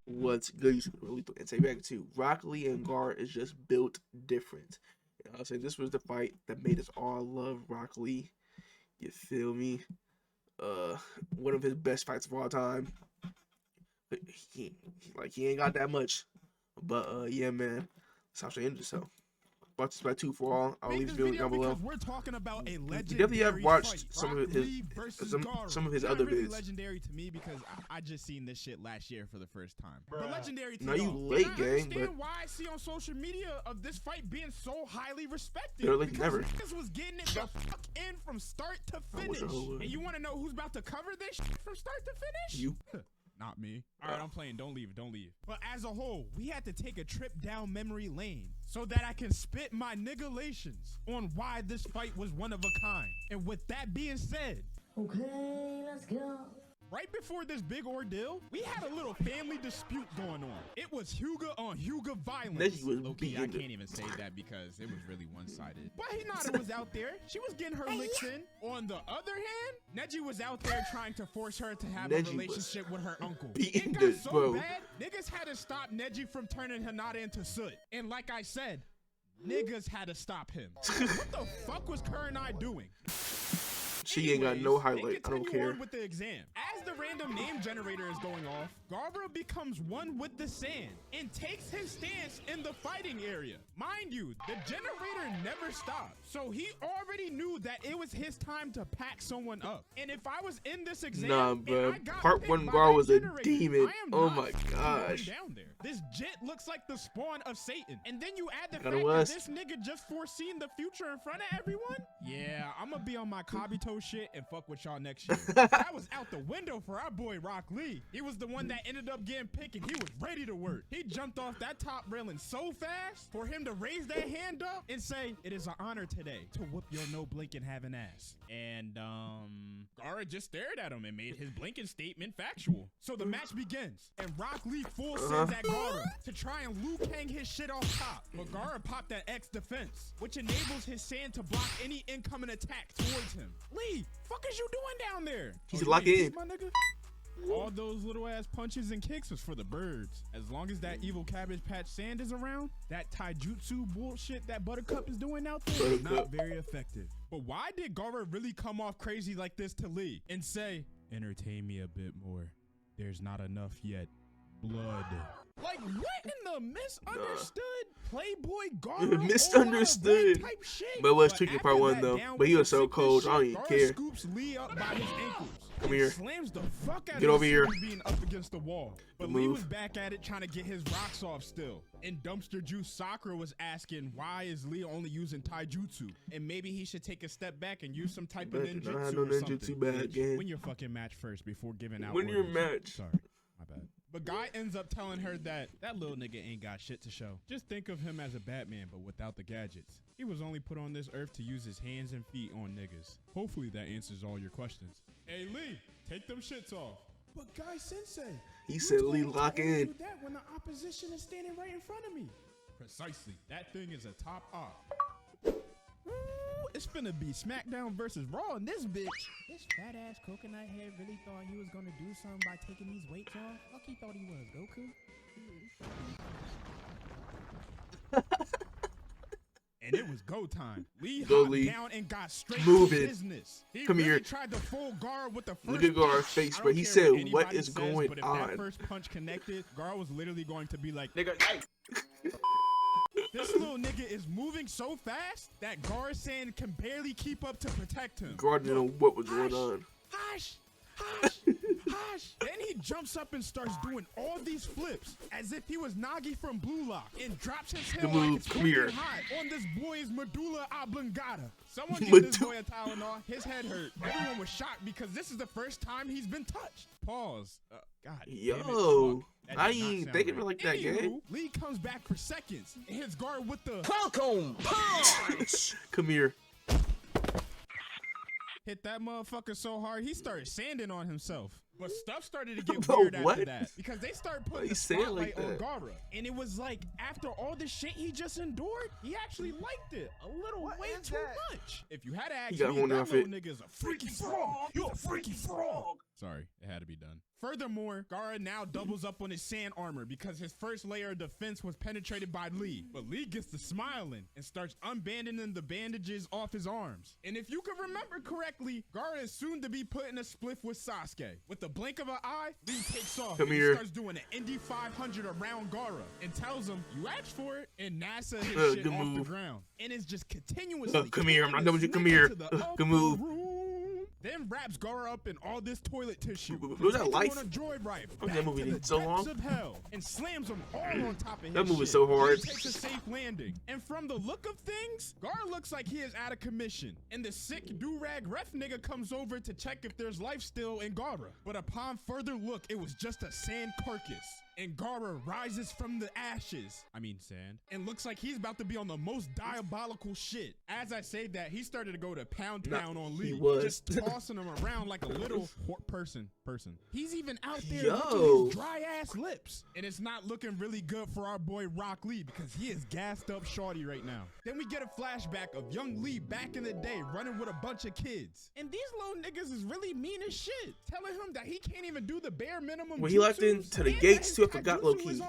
What's good? You should really put and say back to Rock Lee and Gaara is just built different. You know, I'll say this was the fight that made us all love Rock Lee. You feel me? One of his best fights of all time. He ain't got that much, but yeah, man. That's how she ended. So, watch this by 2 for all. I'll leave this video down below. We're talking about a legendary You definitely have watched fight. some of his other really vids. Legendary to me because I just seen this shit last year for the first time. But legendary to now you y'all. late, I gang. understand But why I see on social media of this fight being so highly respected. they're like because never. niggas was getting it the fuck in from start to finish. And you want to know who's about to cover this shit from start to finish? You. Not me. All right, I'm playing. Don't leave. Don't leave. But as a whole, we had to take a trip down memory lane so that I can spit my niggalations on why this fight was one of a kind. And with that being said, okay, let's go. right before this big ordeal, we had a little family dispute going on. It was Hyuga on Hyuga violence. Neji was Low-key, I beating can't even say that because it was really one-sided. But Hinata was out there. She was getting her licks in. On the other hand, Neji was out there trying to force her to have a relationship with her uncle. It got so bad, niggas had to stop Neji from turning Hinata into soot. And like I said, niggas had to stop him. What the fuck was Kurenai doing? She ain't got no highlight. I don't care. With the exam. As the random name generator is going off, Gaara becomes one with the sand and takes his stance in the fighting area. Mind you, the generator never stopped. So he already knew that it was his time to pack someone up. And if I was in this exam, nah, bro. Part 1 Gaara was a demon. Oh my gosh. Down there. This jit looks like the spawn of Satan. And then you add the fact that this nigga just foreseen the future in front of everyone? Yeah, I'm gonna be on my Kabito shit and fuck with y'all next year. That was out the window for our boy Rock Lee. He was the one that ended up getting picked and he was ready to work. He jumped off that top railing so fast for him to raise that hand up and say, "It is an honor today to whoop your no blinking having ass." And Gaara just stared at him and made his blinking statement factual. So the match begins and Rock Lee full sends at Gaara to try and Liu Kang his shit off top. But Gaara popped that X defense, which enables his sand to block any incoming attack towards him. Lee, fuck is you doing down there? He's locking in. My nigga? All those little ass punches and kicks was for the birds. As long as that evil Cabbage Patch Sand is around, that taijutsu bullshit that Buttercup is doing out there is not very effective. But why did Gaara really come off crazy like this to Lee and say, "Entertain me a bit more. There's not enough yet. Blood." Like what in the misunderstood Playboy Gaara misunderstood type shit? But it was tricky part 1 though. But he was so cold, I don't even care. Scoops Lee up by his ankles. Come here. Slams the fuck out Get over here. Being up against the wall. But Lee was back at it trying to get his rocks off still. And Dumpster Juice Sakura was asking, why is Lee only using taijutsu? And maybe he should take a step back and use some type of ninjutsu or something. Win your fucking match first before giving out Win your match. Sorry, my bad. But Guy ends up telling her that little nigga ain't got shit to show. Just think of him as a Batman, but without the gadgets. He was only put on this earth to use his hands and feet on niggas. Hopefully that answers all your questions. Hey Lee, take them shits off. But Guy Sensei, he said Lee lock in. Do that when the opposition is standing right in front of me. Precisely. That thing is a top op. It's finna be SmackDown versus Raw in this bitch. This fat ass coconut head really thought he was gonna do something by taking these weights off? Fuck he thought he was, Goku? And it was go time. Lee hopped down and got straight to business. He Come here. Tried to fool Gaara with the first Look at Gaara's face, but he said, "What is going but on?" If that first punch connected, Gaara was literally going to be like, "Nigga, this little nigga is moving so fast that Gaara-san can barely keep up to protect him." Gaara didn't know what was going on. Hush! Then he jumps up and starts doing all these flips as if he was Nagi from Blue Lock and drops his head like it's high on this boy's medulla oblongata. Someone give this boy a Tylenol. His head hurt. Everyone was shocked because this is the first time he's been touched. Pause. God. Yo. I ain't thinking right. Like that, gang. Lee comes back for seconds and hits Gaara with the Falcon punch. Come here. Hit that motherfucker so hard he started sanding on himself. But stuff started to get Bro, weird what? after that because they started Why putting you the say it like spotlight on that? Gaara. And it was like, after all the shit he just endured, he actually liked it a little way too much. If you had to ask got me, horny that off little it. nigga's a freaky frog. You a freaky frog. Sorry, it had to be done. Furthermore, Gaara now doubles up on his sand armor because his first layer of defense was penetrated by Lee. But Lee gets to smiling and starts unbandaning the bandages off his arms. And if you can remember correctly, Gaara is soon to be put in a spliff with Sasuke. With the blink of an eye, Lee takes off and he starts doing an Indy 500 around Gaara and tells him, you asked for it, and NASA his shit off the ground. And it's just continuously come here, I'm not done with you, come here. Good move. Then wraps Gaara up in all this toilet tissue. Was that life? On a joyride That back movie to the needs so long. depths of hell and slams him all on top of his That movie is shit. so hard. He takes a safe landing. And from the look of things, Gaara looks like he is out of commission. And the sick do-rag ref nigga comes over to check if there's life still in Gaara. But upon further look, it was just a sand carcass. And Gaara rises from the ashes. Sand. And looks like he's about to be on the most diabolical shit. As I say that, he started to go to pound town on Lee. He was. Just tossing him around like a little person. He's even out there Yo. licking his dry ass lips. And it's not looking really good for our boy Rock Lee because he is gassed up shorty right now. Then we get a flashback of young Lee back in the day running with a bunch of kids. And these little niggas is really mean as shit. Telling him that he can't even do the bare minimum. When he left into the gates too, I forgot low key,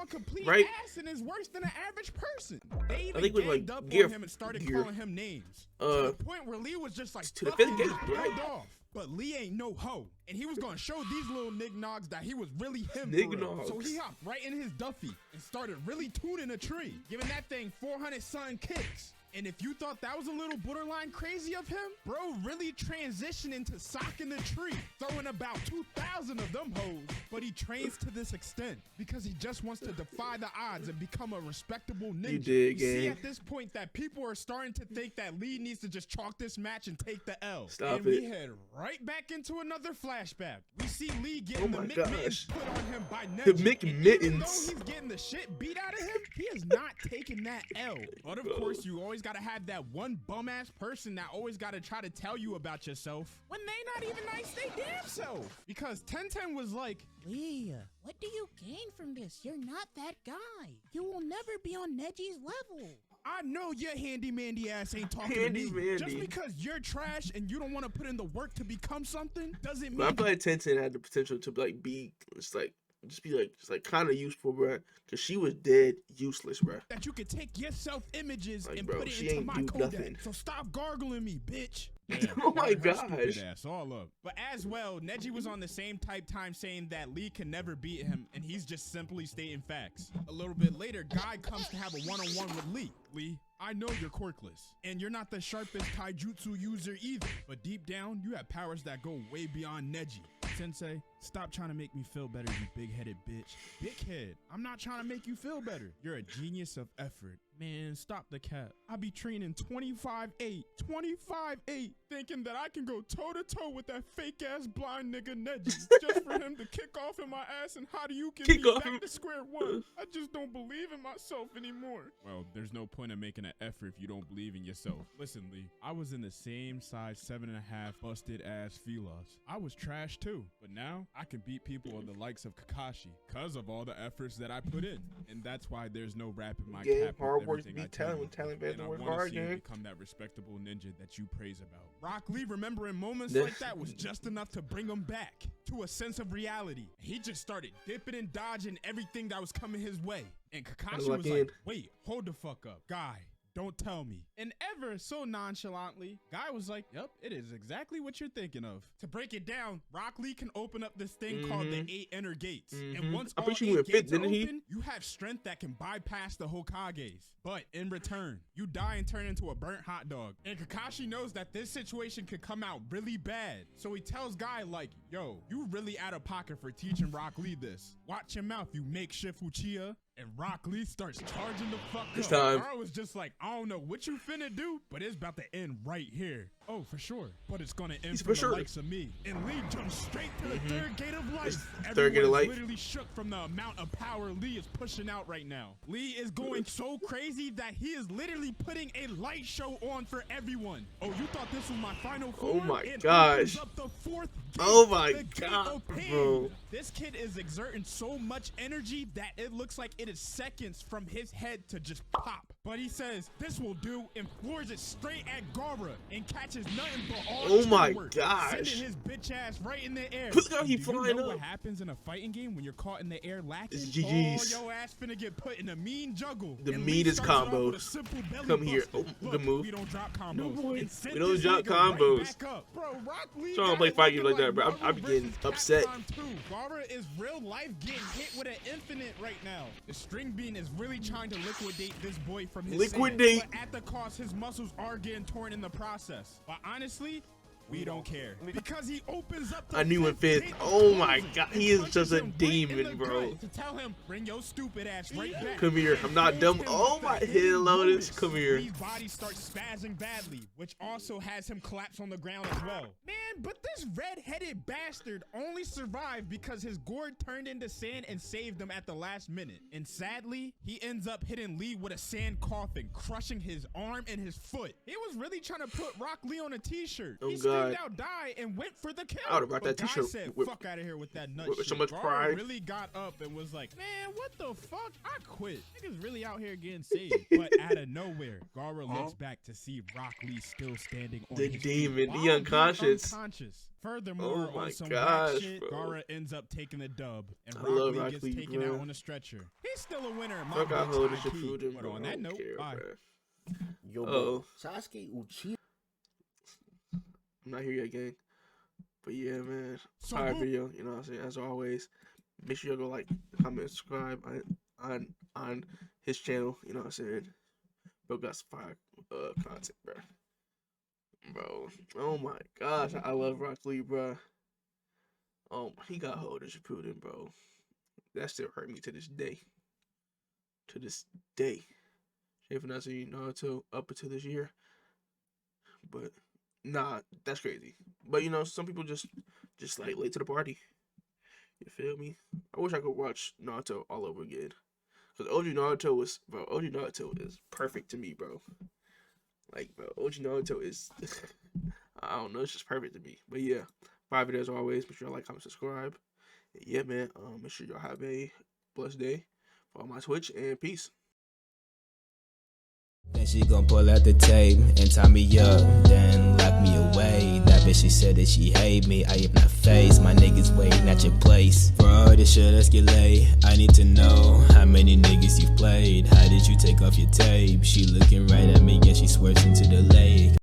right? Ass and is worse than an average person. They even I think with ganged like up gear, on him and started calling him names. To the point where Lee was just like, to the fuck fifth you, gate, just right? backed off. But Lee ain't no hoe. And he was gonna show these little nignogs that he was really him for real. Nignogs. So he hopped right in his Duffy and started really tuning a tree, giving that thing 400 son kicks. And if you thought that was a little borderline crazy of him, bro really transitioned into socking the tree, throwing about 2,000 of them hoes. But he trains to this extent because he just wants to defy the odds and become a respectable ninja. You dig, see gang. at this point that people are starting to think that Lee needs to just chalk this match and take the L. Stop and it. we head right back into another flashback. We see Lee getting Oh the my mittens gosh. put on him by The Neji. And even McMittens. though he's getting the shit beat out of him, he is not taking that L. But of course, you always gotta have that one bum ass person that always gotta try to tell you about yourself when they not even nice they damn self. Because 1010 was like, Lee, what do you gain from this? You're not that guy. You will never be on Neji's level. I know your handy-mandy ass ain't talking to me. Handy-mandy. Just because you're trash and you don't want to put in the work to become something doesn't But I mean feel like Tenten had the potential to like be just kind of useful, bro. Cause she was dead useless, bro. that you could take your self-images Like, and bro, put it she into ain't my do Kodak. nothing. So stop gargling me, bitch. Oh my Her stupid gosh. ass all up. But as well, Neji was on the same type time saying that Lee can never beat him, and he's just simply stating facts. A little bit later, Guy comes to have a one-on-one with Lee. Lee, I know you're quirkless, and you're not the sharpest taijutsu user either, but deep down, you have powers that go way beyond Neji. Sensei, stop trying to make me feel better, you big-headed bitch. Big head, I'm not trying to make you feel better. You're a genius of effort. Man, stop the cap. I be training 25-8, thinking that I can go toe-to-toe with that fake-ass blind nigga Neji just for him to kick off in my ass and how do you get Kick me off back him. to square one? I just don't believe in myself anymore. Well, there's no point in making an effort if you don't believe in yourself. Listen, Lee, I was in the same size 7.5 busted-ass feelers. I was trash too, but now I can beat people of the likes of Kakashi because of all the efforts that I put in. And that's why there's no rap in my Gang, cap. with hard work everything I beat tell talent you. when talent better And I work wanna hard, see you gang. become that respectable ninja that you praise about. Rock Lee remembering moments This- like that was just enough to bring him back to a sense of reality. He just started dipping and dodging everything that was coming his way. And Kakashi Lock was in. like, wait, hold the fuck up. Guy, don't tell me. And ever so nonchalantly, Guy was like, yep, it is exactly what you're thinking of. To break it down, Rock Lee can open up this thing called the 8 inner gates. And once I'm all pretty sure he 8 went fifth, gates are didn't he? open, you have strength that can bypass the Hokages. But in return, you die and turn into a burnt hot dog. And Kakashi knows that this situation could come out really bad. So he tells Guy like, yo, you really out of pocket for teaching Rock Lee this. Watch your mouth, you makeshift Uchiha. And Rock Lee starts charging the fuck This up. time. Gaara was just like, I don't know what you finna do, but it's about to end right here. Oh, for sure. But it's gonna end He's from for sure. the likes of me. And Lee jumps straight to the third gate of life. Third gate of Everyone's life. literally shook from the amount of power Lee is pushing out right now. Lee is going so crazy that he is literally putting a light show on for everyone. Oh, you thought this was my final form? my It gosh. opens up the fourth gate, Oh my the gate God, of pain. bro. This kid is exerting so much energy that it looks like it is seconds from his head to just pop. But he says this will do and floors it straight at Gaara and catches nothing but all Oh my work, gosh. sending his bitch ass right in the air. Look how he And do you flying know up. what happens in a fighting game when you're caught in the air lacking? It's GG's. Oh, your ass finna get put in a mean juggle. The And Lee meanest starts it off with a combos. simple belly Come here. buster. Oh, Look, good move. we don't drop combos. No, boy. And send We don't this drop nigga right combos. back up. Bro, Rock Lee So I don't got play it fight games looking like that, bro. Marvel I be getting versus upset. Capcom 2. Gaara is real life getting hit with an infinite right now. The string bean is really trying to liquidate this boy from his Liquidate. sand, but at the cost, his muscles are getting torn in the process. But honestly, we don't care because he opens up the I knew in fifth fifth. gate Oh of my Frozen God, and he is punches just a him right in demon, the bro. gut to tell him, bring your stupid ass right back. Come here. I'm not And dumb. hits him Oh with my the head, hidden Lotus. bonus. Come here. Lee's body starts spazzing badly, which also has him collapse on the ground as well. Man, but this red-headed bastard only survived because his gourd turned into sand and saved him at the last minute. And sadly, he ends up hitting Lee with a sand coffin, crushing his arm and his foot. He was really trying to put Rock Lee on a t-shirt. Oh, He God. screamed out die and went for the kill. I would've rocked But that Guy t-shirt said, with- fuck out of here with that nut with shit. so much Gaara pride. really got up and was like, man, what the fuck? I quit. Niggas really out here getting saved. But out of nowhere, Gaara looks back to see Rock Lee still standing on The his demon, feet the while being unconscious. unconscious. Furthermore, Oh my on some gosh, whack shit, bro. Gaara ends up taking the dub, and I Rock love Lee Rock gets Lee, taken bro. out on a stretcher. He's still a winner. in my Fuck, I books, hold high this shit key. food in, But bro. on I that don't note, care, bye. bro. Yo, Uh-oh. bro. Sasuke Uchiha. I'm not here yet, gang. But yeah, man. So Alright, who- video. You know what I'm saying? As always, make sure you go like, comment, subscribe on his channel. You know what I'm saying? Bro got some fire content, bro. Bro, oh my gosh, I love Rock Lee, bro. Oh, he got hold of Shippuden, bro. That still hurt me to this day. To this day. If not seen Naruto up until this year. But nah, that's crazy. But you know, some people just like late to the party. You feel me? I wish I could watch Naruto all over again. Cause OG Naruto was, bro. OG Naruto is perfect to me, bro. Like, bro, OG Naruto is, I don't know, it's just perfect to me. But yeah, 5 videos as always. Make sure you like, comment, subscribe. Yeah, man. Make sure y'all have a blessed day. Follow my Twitch and peace. Then she gon' pull out the tape and tie me up, then lock me away. That bitch, she said that she hate me. I am not faced. My niggas waiting at your place. For all this shit escalate, I need to know how many niggas you've played. How did you take off your tape? She looking right at me and she swerves into the lake.